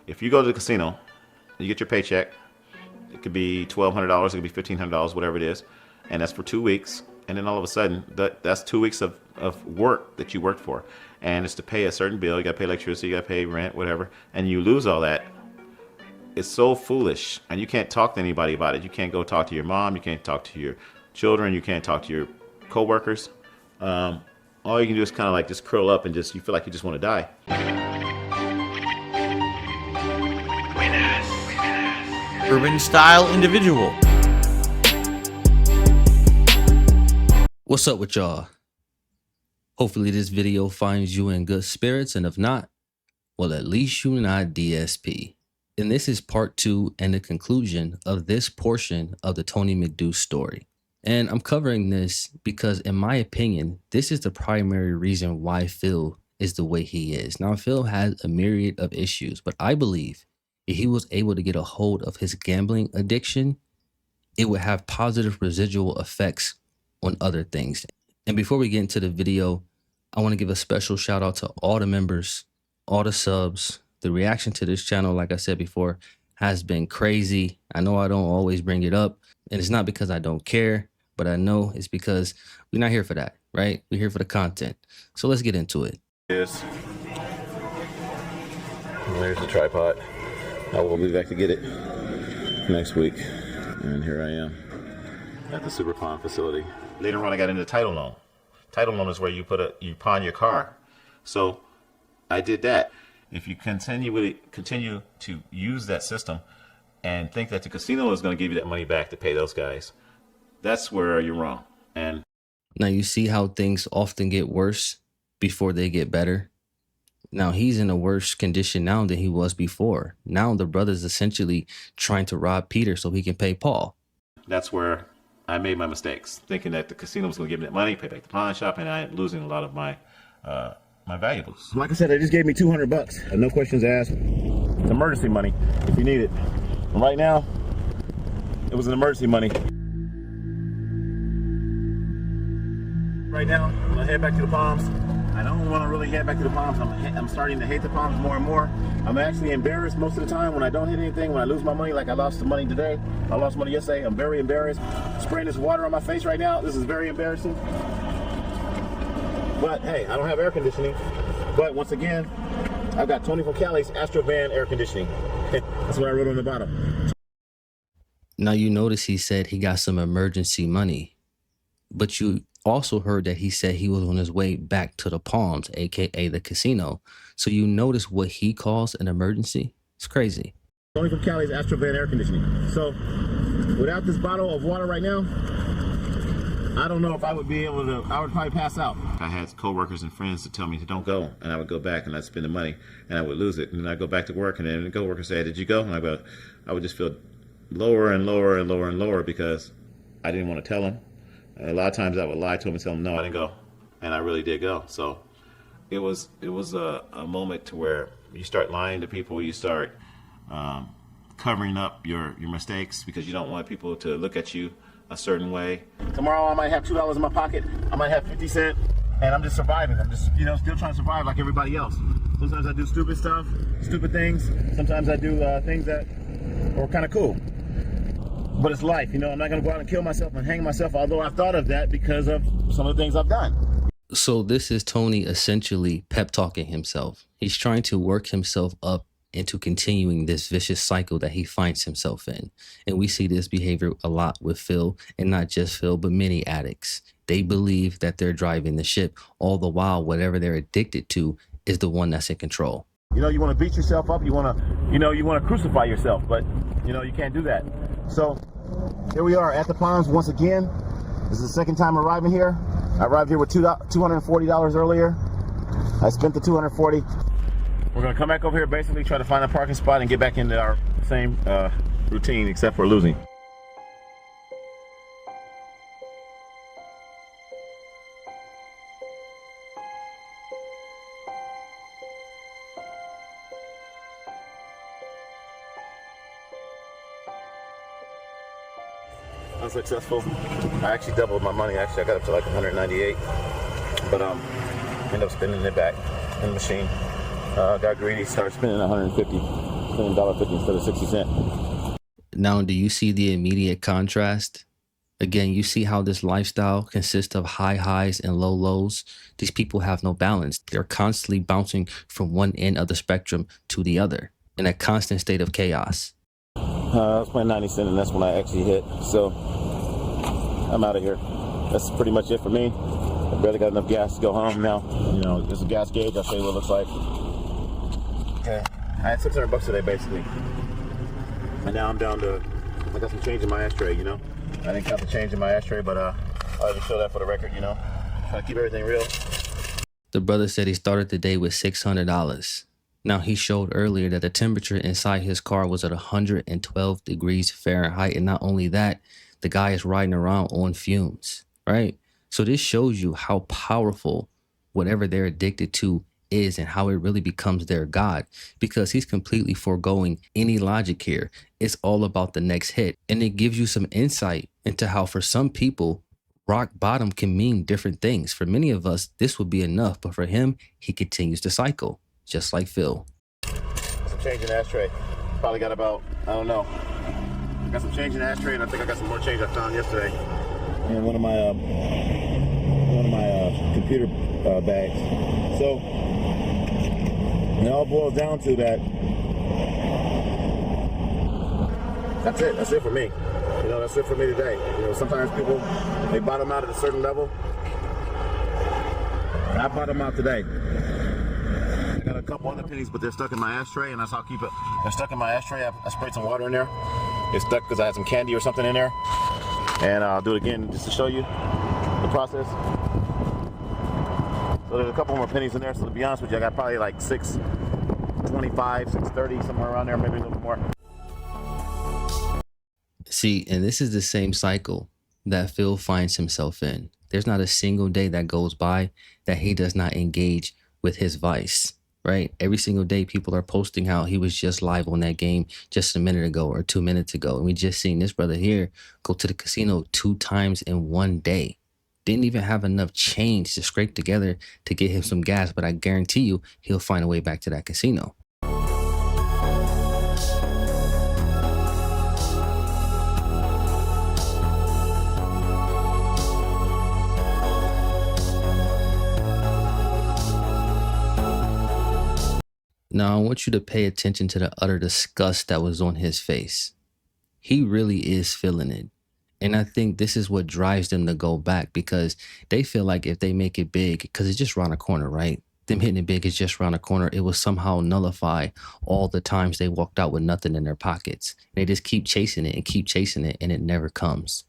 if you go to the casino, you get your paycheck. It could be $1,200, it could be $1,500, whatever it is, and that's for 2 weeks. And then all of a sudden, that's 2 weeks of work that you worked for, and it's to pay a certain bill. You got to pay electricity, you got to pay rent, whatever, and you lose all that. It's so foolish, and you can't talk to anybody about it. You can't go talk to your mom, you can't talk to your children, you can't talk to your co-workers. All you can do is kind of like just curl up and you feel like you just want to die. Urban style individual. What's up with y'all? Hopefully this video finds you in good spirits, and if not, well, at least you not DSP. And this is part 2 and the conclusion of this portion of the Tony McDew story. And I'm covering this because, in my opinion, this is the primary reason why Phil is the way he is. Now, Phil has a myriad of issues, but I believe if he was able to get a hold of his gambling addiction, it would have positive residual effects on other things. And before we get into the video, I want to give a special shout out to all the members, all the subs. The reaction to this channel, like I said before, has been crazy. I know I don't always bring it up, and it's not because I don't care, but I know it's because we're not here for that, right? We're here for the content. So let's get into it. There's the tripod. I will be back to get it next week. And here I am at the Super Pawn facility. Later on, I got into title loan. Title loan is where you pawn your car. So I did that. If you continue to use that system and think that the casino is going to give you that money back to pay those guys, that's where you're wrong. And now you see how things often get worse before they get better. Now he's in a worse condition now than he was before. Now the brother's essentially trying to rob Peter so he can pay Paul. That's where I made my mistakes, thinking that the casino was going to give me that money, pay back the pawn shop, and I'm losing a lot of my valuables. Like I said, they just gave me $200. No questions asked. It's emergency money if you need it. And right now, it was an emergency money. Right now, I'm gonna head back to the Palms. I don't want to really head back to the Palms. I'm starting to hate the Palms more and more. I'm actually embarrassed most of the time when I don't hit anything, when I lose my money, like I lost the money today. I lost money yesterday. I'm very embarrassed. Spraying this water on my face right now, this is very embarrassing. But hey, I don't have air conditioning. But once again, I've got Tony from Cali's Astrovan air conditioning. That's what I wrote on the bottom. Now you notice he said he got some emergency money, but you also heard that he said he was on his way back to the Palms, aka the casino. So you notice what he calls an emergency? It's crazy. Tony from Cali's Astrovan air conditioning. So without this bottle of water right now, I don't know if I would be able to, I would probably pass out. I had co-workers and friends to tell me to don't go, and I would go back and I'd spend the money and I would lose it. And then I'd go back to work, and then the co-worker said, "Did you go?" And I would just feel lower and lower and lower and lower because I didn't want to tell him. A lot of times I would lie to him and tell him, no, I didn't go. And I really did go. So it was a moment to where you start lying to people, you start covering up your mistakes because you don't want people to look at you a certain way. Tomorrow I might have $2 in my pocket, I might have 50 cents, and I'm just surviving. I'm just, still trying to survive like everybody else. Sometimes I do stupid stuff, stupid things. Sometimes I do things that are kind of cool. But it's life, I'm not going to go out and kill myself and hang myself, although I've thought of that because of some of the things I've done. So this is Tony essentially pep talking himself. He's trying to work himself up into continuing this vicious cycle that he finds himself in. And we see this behavior a lot with Phil, and not just Phil, but many addicts. They believe that they're driving the ship, all the while whatever they're addicted to is the one that's in control. You want to beat yourself up, you want to crucify yourself, but you can't do that. So here we are at the Palms once again. This is the second time arriving here. I arrived here with $240 earlier. I spent the $240. We're gonna come back over here, basically try to find a parking spot and get back into our same routine, except for losing. Unsuccessful. I actually doubled my money. Actually, I got up to like 198, but ended up spending it back in the machine. Got greedy, started spending 150. paying $1.50 instead of 60 cents. Now, do you see the immediate contrast? Again, you see how this lifestyle consists of high highs and low lows. These people have no balance. They're constantly bouncing from one end of the spectrum to the other in a constant state of chaos. I was playing 90 cents, and that's when I actually hit. So I'm out of here. That's pretty much it for me. I barely got enough gas to go home now. You know, there's a gas gauge. I'll show you what it looks like. Okay, I had $600 today, basically. And now I'm down to, I got some change in my ashtray, you know? I didn't count the change in my ashtray, but I'll just show that for the record, you know? Try to keep everything real. The brother said he started the day with $600. Now, he showed earlier that the temperature inside his car was at 112 degrees Fahrenheit. And not only that, the guy is riding around on fumes, right? So this shows you how powerful whatever they're addicted to is and how it really becomes their God, because he's completely foregoing any logic here. It's all about the next hit. And it gives you some insight into how for some people, rock bottom can mean different things. For many of us, this would be enough, but for him, he continues to cycle, just like Phil. Some change in the ashtray. Probably got about, I don't know. Got some change in the ashtray, and I think I got some more change I found yesterday. And one of my computer bags. So it all boils down to that. That's it. That's it for me. You know, that's it for me today. You know, sometimes people, they bottom out at a certain level. I bottom out today. I got a couple other pennies, but they're stuck in my ashtray, and that's how I keep it. They're stuck in my ashtray. I sprayed some water in there. It's stuck because I had some candy or something in there. And I'll do it again just to show you the process. So there's a couple more pennies in there. So to be honest with you, I got probably like 625, 630, somewhere around there, maybe a little bit more. See, and this is the same cycle that Phil finds himself in. There's not a single day that goes by that he does not engage with his vice, right? Every single day people are posting how he was just live on that game just a minute ago or 2 minutes ago. And we just seen this brother here go to the casino 2 times in one day. Didn't even have enough change to scrape together to get him some gas, but I guarantee you he'll find a way back to that casino. Now, I want you to pay attention to the utter disgust that was on his face. He really is feeling it. And I think this is what drives them to go back, because they feel like if they make it big, because it's just around the corner, right? Them hitting it big is just around the corner. It will somehow nullify all the times they walked out with nothing in their pockets. They just keep chasing it and keep chasing it, and it never comes.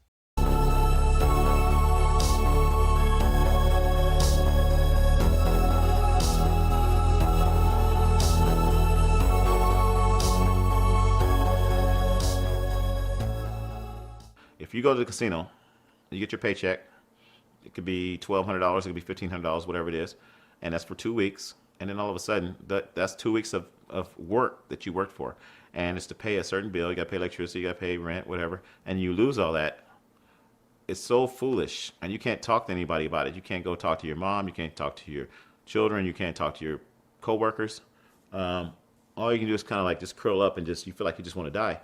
If you go to the casino, you get your paycheck. It could be $1,200, it could be $1,500, whatever it is, and that's for 2 weeks. And then all of a sudden, that's 2 weeks of work that you worked for, and it's to pay a certain bill. You got to pay electricity, you got to pay rent, whatever, and you lose all that. It's so foolish, and you can't talk to anybody about it. You can't go talk to your mom. You can't talk to your children. You can't talk to your coworkers. All you can do is kind of like just curl up and you feel like you just want to die.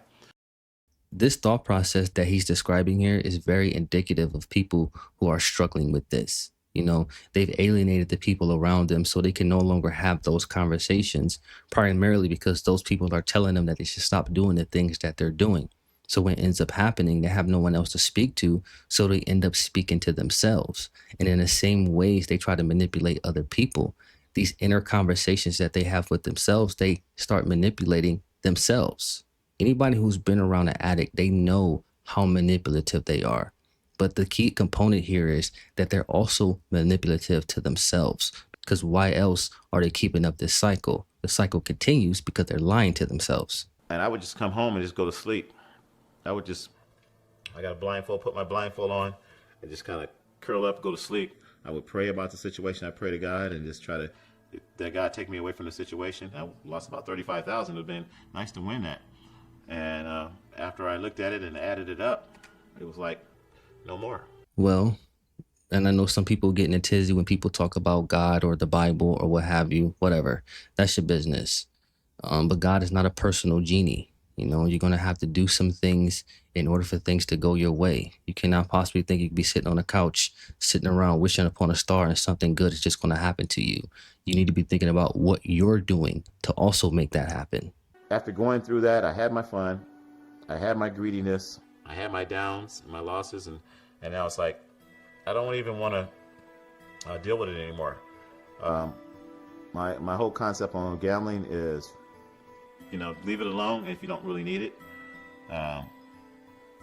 This thought process that he's describing here is very indicative of people who are struggling with this. You know, they've alienated the people around them so they can no longer have those conversations, primarily because those people are telling them that they should stop doing the things that they're doing. So when it ends up happening, they have no one else to speak to, so they end up speaking to themselves. And in the same ways they try to manipulate other people, these inner conversations that they have with themselves, they start manipulating themselves. Anybody who's been around an addict, they know how manipulative they are. But the key component here is that they're also manipulative to themselves, because why else are they keeping up this cycle? The cycle continues because they're lying to themselves. And I would just come home and just go to sleep. I got a blindfold, put my blindfold on, and just kind of curl up, go to sleep. I would pray about the situation. I pray to God and just try to, that God take me away from the situation. I lost about $35,000. It would have been nice to win that. And after I looked at it and added it up, it was like, no more. Well, and I know some people get in a tizzy when people talk about God or the Bible or what have you, whatever. That's your business. But God is not a personal genie. You know, you're going to have to do some things in order for things to go your way. You cannot possibly think you could be sitting on a couch, sitting around wishing upon a star and something good is just going to happen to you. You need to be thinking about what you're doing to also make that happen. After going through that, I had my fun. I had my greediness. I had my downs, my losses, and now it's like, I don't even want to deal with it anymore. My whole concept on gambling is, you know, leave it alone if you don't really need it.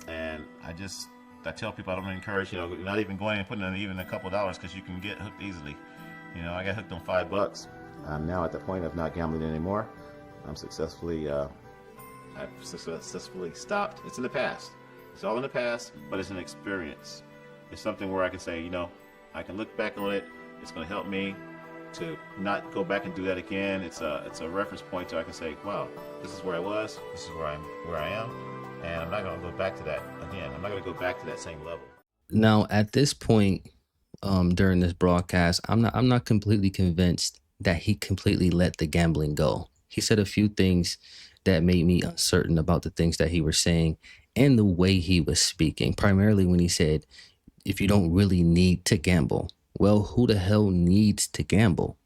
And I tell people I don't encourage, you know, not even going and putting in even a couple dollars because you can get hooked easily. You know, I got hooked on $5. I'm now at the point of not gambling anymore. I've successfully stopped. It's in the past. It's all in the past, but it's an experience. It's something where I can say, you know, I can look back on it. It's going to help me to not go back and do that again. It's a reference point so I can say, wow, this is where I was. This is where I am, and I'm not going to go back to that again. I'm not going to go back to that same level. Now, at this point, during this broadcast, I'm not completely convinced that he completely let the gambling go. He said a few things that made me uncertain about the things that he was saying and the way he was speaking, primarily when he said, if you don't really need to gamble. Well, who the hell needs to gamble?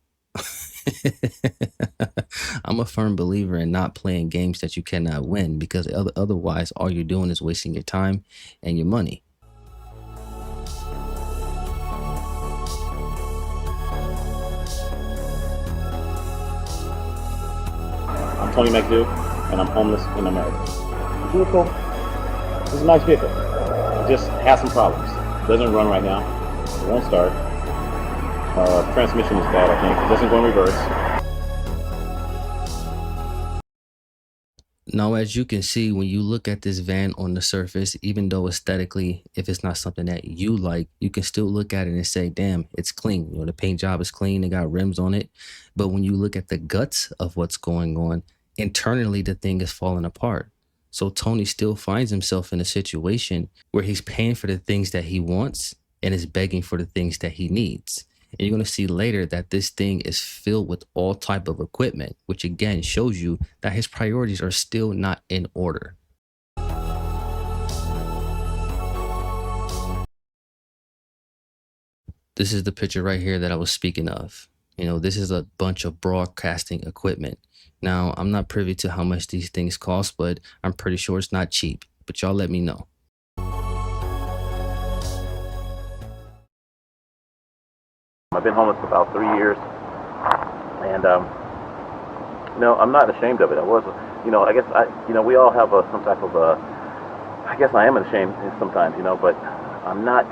I'm a firm believer in not playing games that you cannot win, because otherwise all you're doing is wasting your time and your money. I'm Tony McDew, and I'm homeless in America. Vehicle, it's a nice vehicle. It just has some problems. It doesn't run right now. It won't start. Transmission is bad, I think. It doesn't go in reverse. Now, as you can see, when you look at this van on the surface, even though aesthetically, if it's not something that you like, you can still look at it and say, damn, it's clean. You know, the paint job is clean. It got rims on it. But when you look at the guts of what's going on, internally, the thing is falling apart. So Tony still finds himself in a situation where he's paying for the things that he wants and is begging for the things that he needs. And you're going to see later that this thing is filled with all type of equipment, which again shows you that his priorities are still not in order. This is the picture right here that I was speaking of. You know, this is a bunch of broadcasting equipment. Now, I'm not privy to how much these things cost, but I'm pretty sure it's not cheap. But y'all let me know. I've been homeless for about 3 years, and you know, I'm not ashamed of it. You know, I guess we all have some type of I guess I am ashamed sometimes, you know, but I'm not.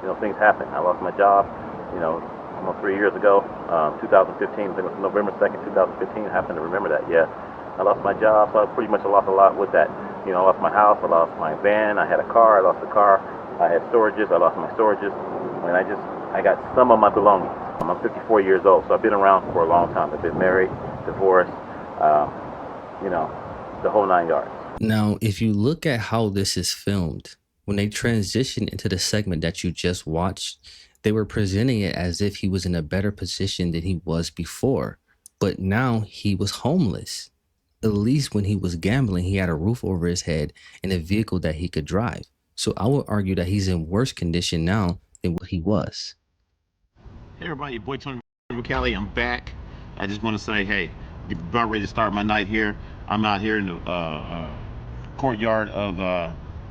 You know, things happen. I lost my job, you know, almost 3 years ago, 2015. I think it was November 2nd, 2015. I happen to remember that. Yeah, I lost my job, so I pretty much lost a lot with that. You know, I lost my house, I lost my van, I had a car, I lost the car, I had storages, I lost my storages, and I got some of my belongings. I'm 54 years old, so I've been around for a long time. I've been married, divorced, you know, the whole 9 yards. Now, if you look at how this is filmed, when they transition into the segment that you just watched, they were presenting it as if he was in a better position than he was before. But now he was homeless. At least when he was gambling, he had a roof over his head and a vehicle that he could drive. So I would argue that he's in worse condition now than what he was. Hey everybody, your boy Tony from Cali. I'm back. I just want to say, hey, about ready to start my night here. I'm out here in the courtyard of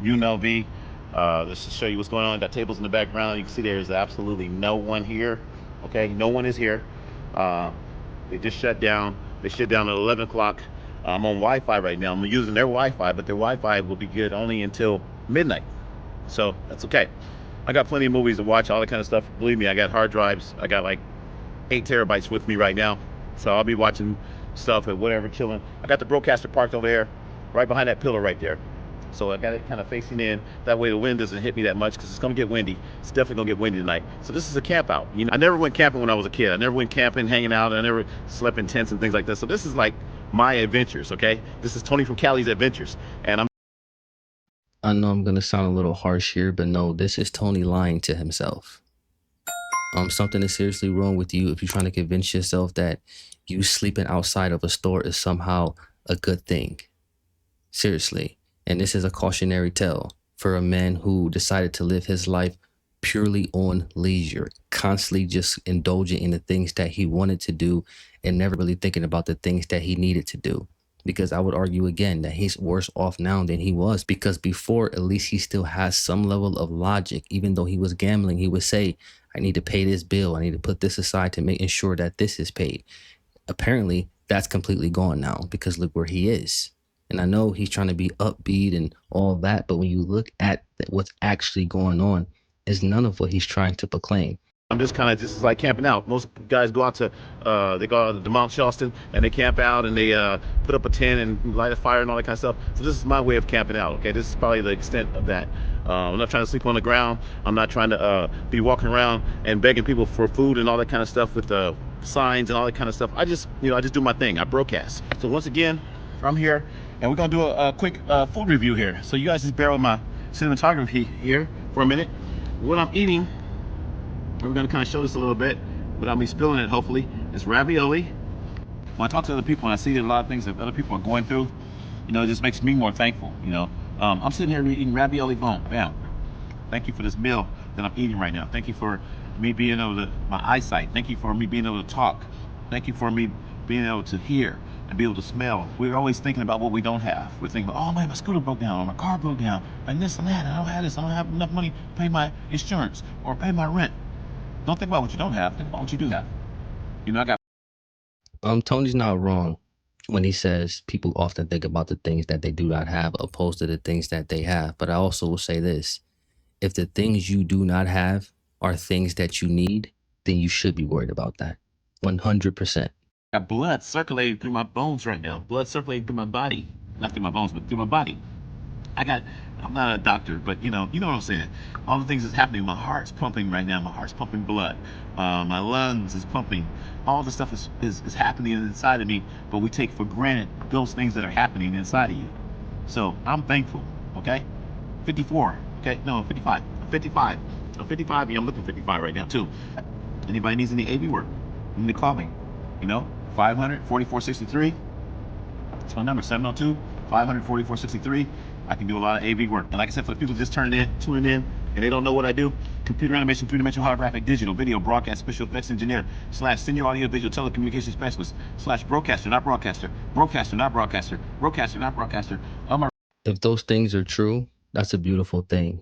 UNLV. Let's just show you what's going on. Got tables in the background. You can see there's absolutely no one here. Okay, no one is here. They just shut down. They shut down at 11 o'clock. I'm on Wi-Fi right now. I'm using their Wi-Fi, but their Wi-Fi will be good only until midnight. So that's okay. I got plenty of movies to watch, all that kind of stuff. Believe me, I got hard drives. I got like 8 terabytes with me right now. So I'll be watching stuff and whatever, chilling. I got the broadcaster parked over there, right behind that pillar right there. So I got it kind of facing in. That way the wind doesn't hit me that much, because it's going to get windy. It's definitely going to get windy tonight. So this is a camp out. You know, I never went camping when I was a kid. I never went camping, hanging out. I never slept in tents and things like that. So this is like my adventures, okay? This is Tony from Cali's adventures. And I know I'm going to sound a little harsh here, but no, this is Tony lying to himself. Something is seriously wrong with you if you're trying to convince yourself that you sleeping outside of a store is somehow a good thing. Seriously. And this is a cautionary tale for a man who decided to live his life purely on leisure, constantly just indulging in the things that he wanted to do and never really thinking about the things that he needed to do. Because I would argue again that he's worse off now than he was, because before, at least he still has some level of logic. Even though he was gambling, he would say, I need to pay this bill. I need to put this aside to make sure that this is paid. Apparently, that's completely gone now because look where he is. And I know he's trying to be upbeat and all that, but when you look at what's actually going on, is none of what he's trying to proclaim. I'm just kind of just like camping out. Most guys go out to they go out to Mount Charleston and they camp out and they put up a tent and light a fire and all that kind of stuff. So this is my way of camping out. Okay, this is probably the extent of that. I'm not trying to sleep on the ground. I'm not trying to be walking around and begging people for food and all that kind of stuff with signs and all that kind of stuff. I just do my thing. I broadcast. So once again, I'm here and we're gonna do a quick food review here. So you guys just bear with my cinematography here for a minute. What I'm eating, we're going to kind of show this a little bit without me spilling it, hopefully. It's ravioli. When I talk to other people and I see a lot of things that other people are going through, it just makes me more thankful, I'm sitting here eating ravioli bone. Bam. Thank you for this meal that I'm eating right now. Thank you for me being able to, my eyesight. Thank you for me being able to talk. Thank you for me being able to hear and be able to smell. We're always thinking about what we don't have. We're thinking, oh man, my scooter broke down, or my car broke down, and this and that. I don't have this. I don't have enough money to pay my insurance or pay my rent. Don't think about what you don't have. Think about what you do have. I got. Tony's not wrong when he says people often think about the things that they do not have opposed to the things that they have. But I also will say this: if the things you do not have are things that you need, then you should be worried about that. 100%. Got blood circulating through my bones right now. Blood circulating through my body. Not through my bones, but through my body. I'm not a doctor, but you know what I'm saying. All the things that's happening. My heart's pumping right now. My heart's pumping blood. My lungs is pumping. All the stuff is happening inside of me, but we take for granted those things that are happening inside of you. So I'm thankful, okay? 54, okay? No, 55. I'm 55. I'm 55, yeah, I'm looking 55 right now too. Anybody needs any AV work, you need to call me. 500-4463. That's my number, 702-500-4463. I can do a lot of AV work. And like I said, for the people just tuning in, and they don't know what I do, computer animation, three-dimensional holographic, digital, video, broadcast, special effects engineer, / senior audio visual telecommunications specialist, / broadcaster, not broadcaster, broadcaster, not broadcaster, broadcaster, not broadcaster. If those things are true, that's a beautiful thing.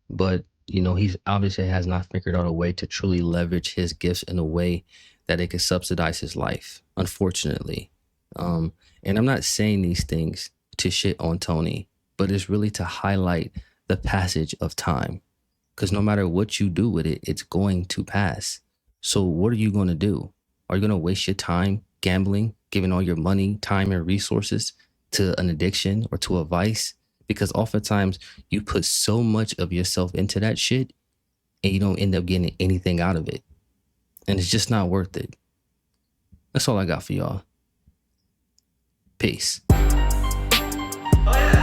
But, he's obviously has not figured out a way to truly leverage his gifts in a way that it can subsidize his life, unfortunately. And I'm not saying these things to shit on Tony, but it's really to highlight the passage of time. Because no matter what you do with it, it's going to pass. So what are you going to do? Are you going to waste your time gambling, giving all your money, time, and resources to an addiction or to a vice? Because oftentimes you put so much of yourself into that shit and you don't end up getting anything out of it. And it's just not worth it. That's all I got for y'all. Peace. Oh, yeah.